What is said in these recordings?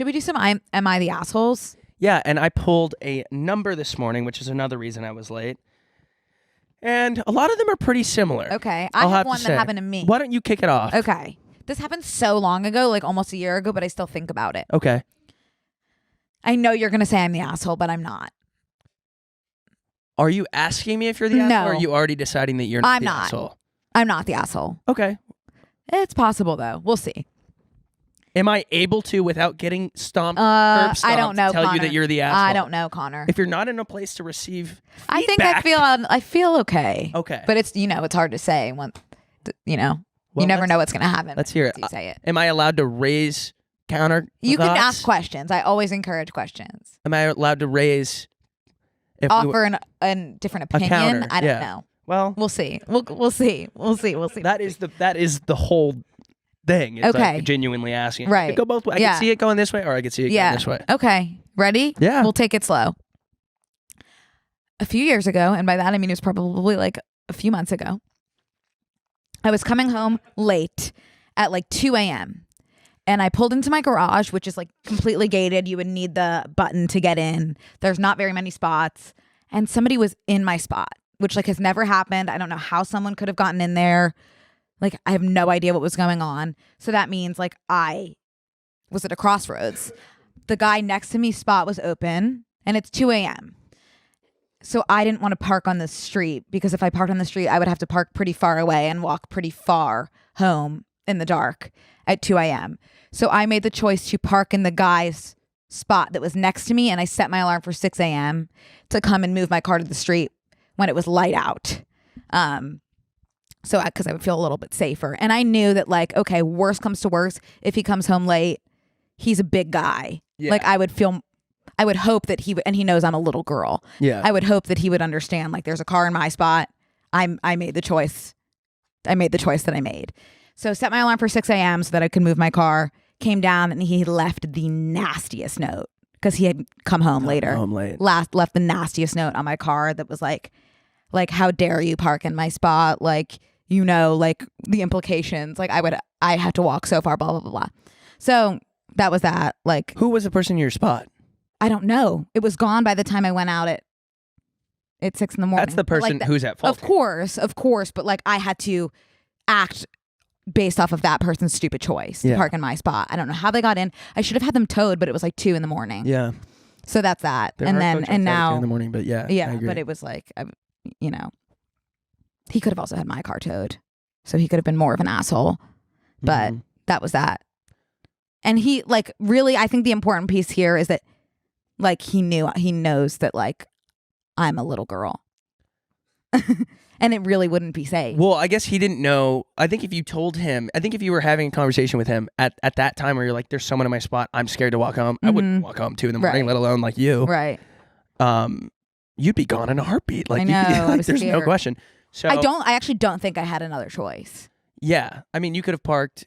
Should we do some Am I the Assholes? Yeah, and I pulled a number this morning, which is another reason I was late. And a lot of them are pretty similar. Okay. I'll I have have to one that say. happened to me. Why don't you kick it off? Okay. This happened so long ago, like almost a year ago, but I still think about it. Okay. I know you're going to say I'm the asshole, but I'm not. Are you asking me if you're the asshole, or are you already deciding that you're not I'm the not. asshole? I'm not the asshole. Okay. It's possible, though. We'll see. Am I able to, without getting stomped, I don't know, tell Connor. you that you're the asshole? I don't know, Connor. If you're not in a place to receive I think feedback- I feel okay. Okay. But it's, it's hard to say when, you Well, never know what's going to happen. Let's hear it. You say it. Am I allowed to raise counter You can thoughts? ask questions. I always encourage questions. Am I allowed to raise... Offer a different opinion. counter, I don't yeah. know. Well, We'll see. We'll see. that is the whole thing. It's Okay. like genuinely asking. Right. It could go both ways. I Yeah. can see it going this way, or I could see it going this way. Okay. Ready? Yeah. We'll take it slow. A few years ago, and by that I mean it was probably like a few months ago, I was coming home late at like 2 a.m. And I pulled into my garage, which is like completely gated. You would need the button to get in. There's not very many spots. And somebody was in my spot, which like has never happened. I don't know how someone could have gotten in there. Like I have no idea what was going on. So that means like I was at a crossroads. The guy next to me's spot was open and it's 2 a.m. So I didn't want to park on the street because if I parked on the street, I would have to park pretty far away and walk pretty far home in the dark at 2 a.m. So I made the choice to park in the guy's spot that was next to me, and I set my alarm for 6 a.m. to come and move my car to the street when it was light out. Because I would feel a little bit safer. And I knew that like, okay, worst comes to worst, if he comes home late, he's a big guy. Yeah. Like I would hope that and he knows I'm a little girl. Yeah. I would hope that he would understand like there's a car in my spot. I made the choice. I made the choice that I made. So set my alarm for 6 a.m. so that I could move my car, came down and he left the nastiest note because he had come home later. Left the nastiest note on my car that was like, how dare you park in my spot? Like, like the implications, like I had to walk so far, blah, blah, blah, blah. So that was that. Like, who was the person in your spot? I don't know. It was gone by the time I went out at 6 a.m. That's the person who's at fault. Of course. But like I had to act based off of that person's stupid choice to park in my spot. I don't know how they got in. I should have had them towed, but it was like 2 a.m. Yeah. So that's that. There and are then folks and outside at 2 now in the morning, but yeah. yeah, I agree. but it was like he could have also had my car towed, so he could have been more of an asshole. But that was that. And he like really, I think the important piece here is that like he knows that like I'm a little girl. And it really wouldn't be safe. Well, I guess he didn't know. I think if you told him, if you were having a conversation with him at that time where you're like, there's someone in my spot, I'm scared to walk home. I wouldn't walk home 2 a.m, Right. let alone like you. Right. You'd be gone in a heartbeat. Like, I know, I was there's no scared. question. So I actually don't think I had another choice. yeah, I mean, you could have parked.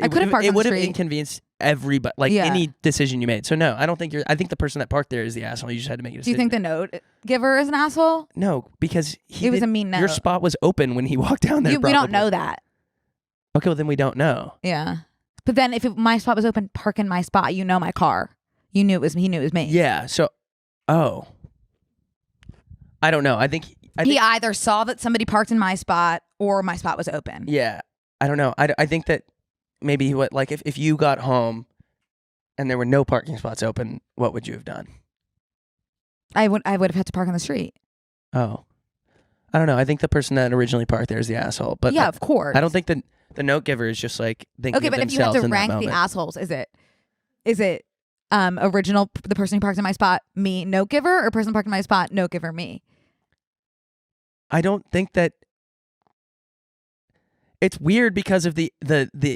I could have parked on It the would have street. inconvenienced everybody, like Yeah. any decision you made. So no, I don't think I think the person that parked there is the asshole. You just had to make a Do decision. you think the note giver is an asshole? No, because It was a mean note. Your spot was open when he walked down there. We don't probably. know that. Okay, well then we don't know. Yeah. But then if my spot was open, park in my spot, my car. He knew it was me. Yeah. So, I don't know. I think He either saw that somebody parked in my spot or my spot was open. Yeah, I don't know. I think that maybe if you got home and there were no parking spots open, what would you have done? I would have had to park on the street. Oh, I don't know. I think the person that originally parked there is the asshole. But yeah, of course. I don't think that the note giver is just like thinking okay, of but if you had themselves to in that rank the moment. assholes, is it original the person who parks in my spot, me, note giver, or person parked in my spot, note giver, me? I don't think that. It's weird because of the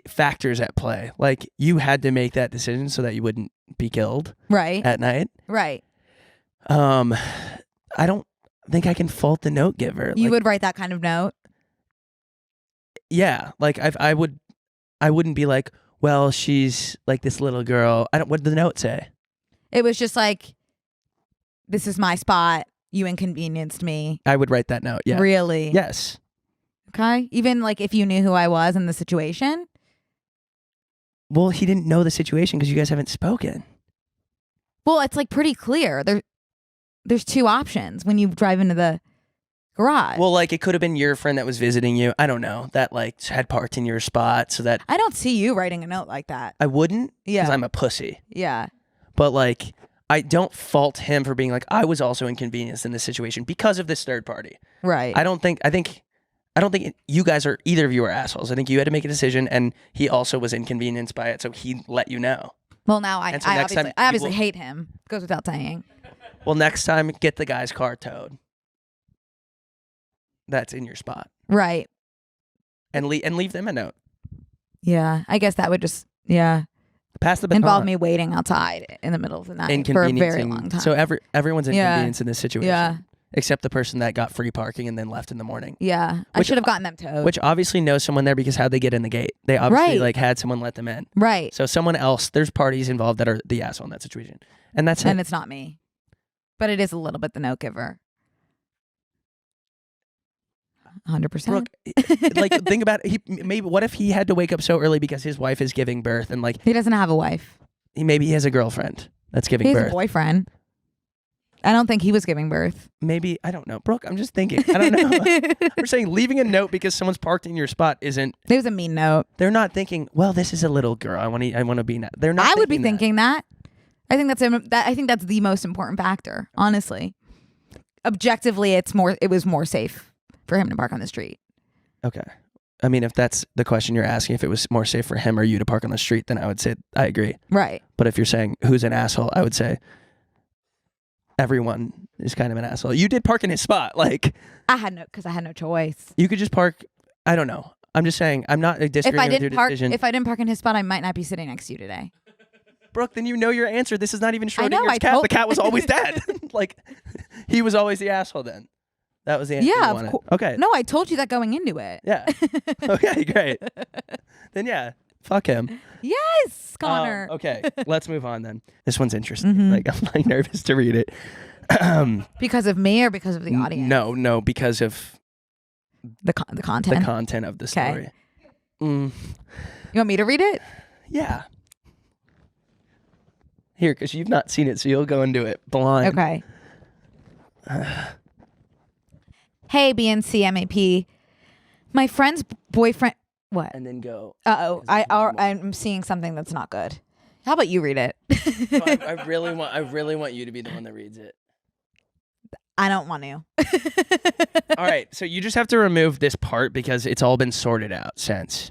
factors at play. Like you had to make that decision so that you wouldn't be killed Right. at night. Right. I don't think I can fault the note giver. You would write that kind of note? Yeah, like I wouldn't be like, well, she's like this little girl. What did the note say? It was just like, this is my spot. You inconvenienced me. I would write that note. Yeah. Really? Yes. Okay. Even like if you knew who I was in the situation. Well, he didn't know the situation because you guys haven't spoken. Well, it's like pretty clear. There's two options when you drive into the garage. Well, like it could have been your friend that was visiting you. I don't know. That like had parked in your spot so that I don't see you writing a note like that. I wouldn't. Yeah. Because I'm a pussy. Yeah. But like I don't fault him for being like I was also inconvenienced in this situation because of this third party. Right. I don't think you guys are either of you are assholes. I think you had to make a decision, and he also was inconvenienced by it, so he let you know. Well, now I So obviously hate him. Goes without saying. Well, next time, get the guy's car towed. That's in your spot. Right. And leave them a note. Yeah. I guess that would just Pass the baton. involve me waiting outside in the middle of the night for a very long time. So everyone's inconvenienced in this situation. Yeah. Except the person that got free parking and then left in the morning. Yeah. I should have gotten them towed. Which obviously knows someone there because how'd they get in the gate? They obviously like had someone let them in. Right. So someone else, there's parties involved that are the asshole in that situation. And that's it. And it's not me. But it is a little bit the note giver. 100%. Brooke, like think about it. Maybe what if he had to wake up so early because his wife is giving birth and like He doesn't have a wife. maybe he has a girlfriend that's giving He has birth. a boyfriend. I don't think he was giving birth. Maybe I don't know, Brooke. I'm just thinking. I don't know. We're saying leaving a note because someone's parked in your spot isn't. It was a mean note. They're not thinking. Well, this is a little girl. I want to be. They're not. I would be that. thinking that. I think that's the most important factor. Honestly, objectively, it was more safe for him to park on the street. Okay. I mean, if that's the question you're asking, if it was more safe for him or you to park on the street, then I would say I agree. Right. But if you're saying who's an asshole, I would say everyone is kind of an asshole. You did park in his spot. Like I had no choice. you could just park. I don't know. I'm just saying. I'm not disagreeing with your decision. If I didn't park in his spot, I might not be sitting next to you today. Brooke, then you know your answer. This is not even I know, Schrodinger's I cat. told- The cat was always dead. Like he was always the asshole then. That was the answer. Yeah, you wanted. Okay. No, I told you that going into it. Yeah. Okay, great. Then yeah, fuck him. Yes, Connor. Okay, let's move on then. This one's interesting. Mhm. Like I'm like nervous to read it. Because of me or because of the audience? No, because of The content. the content of the story. You want me to read it? Yeah. Here, because you've not seen it, so you'll go into it blind. Okay. Hey, BNC MAP. My friend's boyfriend. What? And then go. I'm seeing something that's not good. How about you read it? No, I really want you to be the one that reads it. I don't want to. All right, so you just have to remove this part because it's all been sorted out since.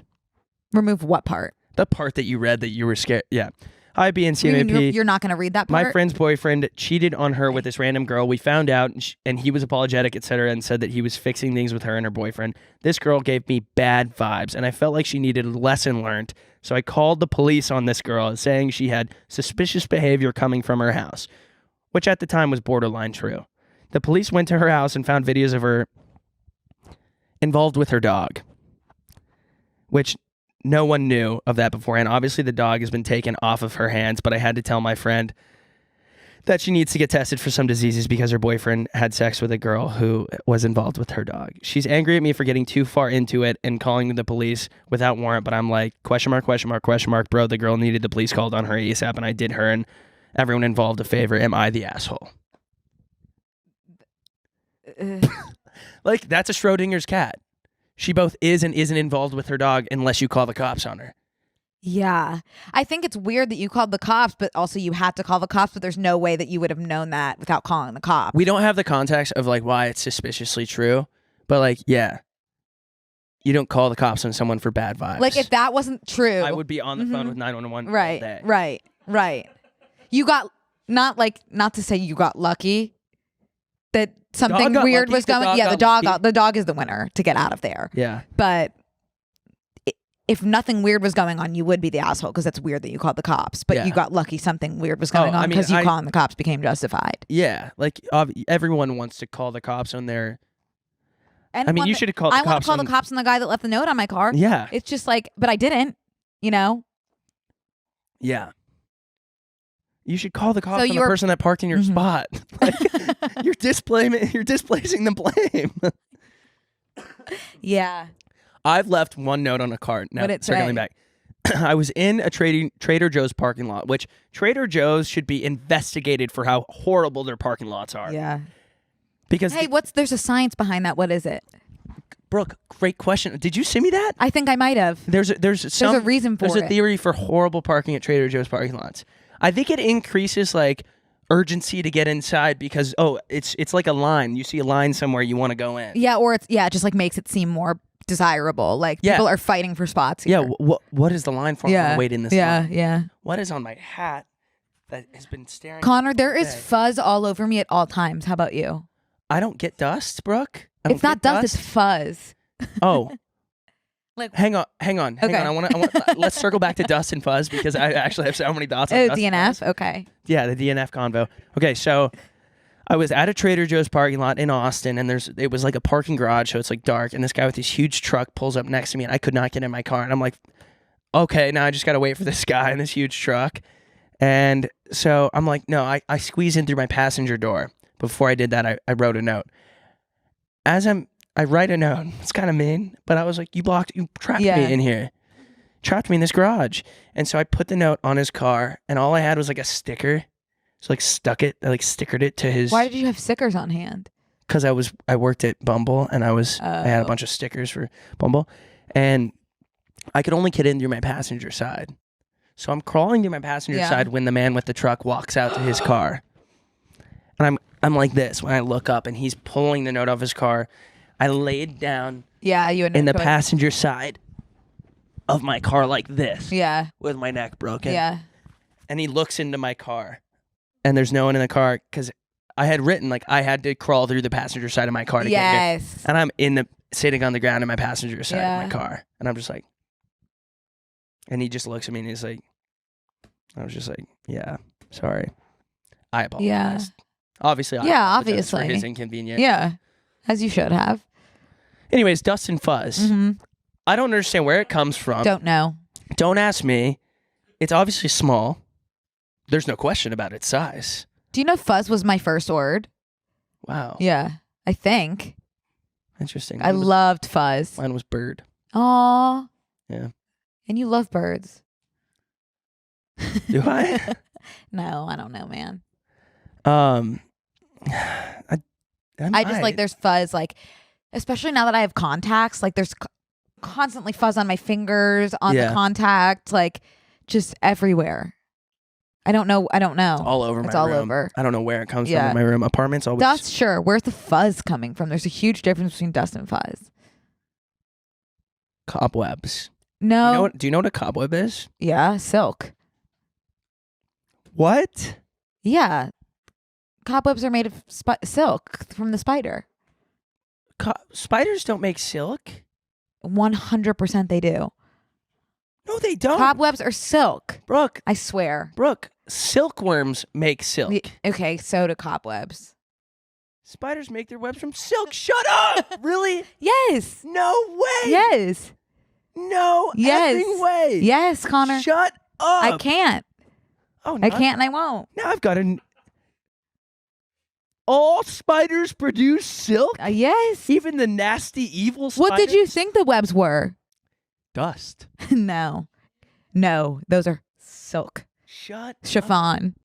Remove what part? The part that you read that you were scared. Yeah. Hi, BNC You mean MAP. you're not going to read that part? My friend's boyfriend cheated on her with this random girl. We found out, and he was apologetic, etc., and said that he was fixing things with her and her boyfriend. This girl gave me bad vibes, and I felt like she needed a lesson learned. So I called the police on this girl, saying she had suspicious behavior coming from her house, which at the time was borderline true. The police went to her house and found videos of her involved with her dog, which no one knew of that beforehand. Obviously, the dog has been taken off of her hands, but I had to tell my friend that she needs to get tested for some diseases because her boyfriend had sex with a girl who was involved with her dog. She's angry at me for getting too far into it and calling the police without warrant, but I'm like, question mark, bro, the girl needed the police called on her ASAP, and I did her and everyone involved a favor. Am I the asshole? Like, that's a Schrodinger's cat. She both is and isn't involved with her dog unless you call the cops on her. Yeah. I think it's weird that you called the cops, but also you had to call the cops, but there's no way that you would have known that without calling the cops. We don't have the context of like why it's suspiciously true, but like, yeah. You don't call the cops on someone for bad vibes. Like, if that wasn't true. I would be on the phone with 911 all day. Right. You got, not to say you got lucky that something weird was going. Yeah, the dog is the winner to get out of there. Yeah. But if nothing weird was going on, you would be the asshole because it's weird that you called the cops. But you got lucky something weird was going on because you calling the cops became justified. Yeah, like everyone wants to call the cops on their. And you should have called the cops. I want to call the cops on the guy that left the note on my car. Yeah. It's just like, but I didn't, you know? Yeah. You should call the cops on the person that parked in your spot. Like, you're displacing the blame. Yeah. I've left one note on a cart. Now, What'd it circling say? back. I was in a Trader Joe's parking lot, which Trader Joe's should be investigated for how horrible their parking lots are. Yeah. Because Hey, there's a science behind that. What is it? Brooke, great question. Did you send me that? I think I might have. There's a reason for There's a theory for horrible parking at Trader Joe's parking lots. I think it increases like urgency to get inside because it's like a line. You see a line somewhere, you want to go in. Yeah, or it just like makes it seem more desirable. Like people are fighting for spots here. Yeah, what is the line for? I'm gonna wait in this line. Yeah. What is on my hat that has been staring? Connor, there is fuzz all over me at all times. How about you? I don't get dust, Brooke. It's not dust, it's fuzz. Oh. Like, hang on. I want. Let's circle back to dust and fuzz because I actually have so many thoughts on dust DNF. and fuzz. Okay. Yeah, the DNF convo. Okay, so I was at a Trader Joe's parking lot in Austin, and it was like a parking garage, so it's like dark, and this guy with this huge truck pulls up next to me, and I could not get in my car, and I'm like, okay, now I just gotta wait for this guy in this huge truck, and so I'm like, no, I squeeze in through my passenger door. Before I did that, I wrote a note. I write a note. It's kind of mean, but I was like, you trapped me in here. Trapped me in this garage. And so I put the note on his car, and all I had was like a sticker. So I stickered it to his. Why did you have stickers on hand? Because I worked at Bumble, and I had a bunch of stickers for Bumble, and I could only get in through my passenger side. So I'm crawling through my passenger side when the man with the truck walks out to his car. And I'm like this when I look up, and he's pulling the note off his car. I laid down in the passenger side of my car like this. Yeah. With my neck broken. Yeah. And he looks into my car, and there's no one in the car because I had written like I had to crawl through the passenger side of my car to get here. And I'm sitting on the ground in my passenger side of my car, and I'm just like, and he just looks at me and he's like, I was just like, yeah, sorry, I apologize. Yeah. Obviously. Obviously. For his inconvenience. Yeah. As you should have. Anyways, dust and fuzz. Mm-hmm. I don't understand where it comes from. Don't know. Don't ask me. It's obviously small. There's no question about its size. Do you know fuzz was my first word? Wow. Yeah, I think. Interesting. I loved fuzz. Mine was bird. Aw. Yeah. And you love birds. Do I? No, I don't know, man. I just like there's fuzz, like especially now that I have contacts, like there's constantly fuzz on my fingers, on the contact, like just everywhere. I don't know. It's all over my room. It's all over. I don't know where it comes from in my room. Apartments always. Dust, sure. Where's the fuzz coming from? There's a huge difference between dust and fuzz. Cobwebs. No. Do you know what a cobweb is? Yeah, silk. What? Yeah. Cobwebs are made of silk from the spider. Spiders don't make silk? 100% they do. No, they don't. Cobwebs are silk. Brooke. I swear. Brooke, silkworms make silk. Okay, so do cobwebs. Spiders make their webs from silk. Shut up! Really? Yes. No way. Yes. No effing way. Yes, Connor. Shut up. I can't. Oh, I can't and I won't. Now I've got all spiders produce silk? Yes. Even the nasty, evil spiders? What did you think the webs were? Dust. No, those are silk. Shut Chiffon.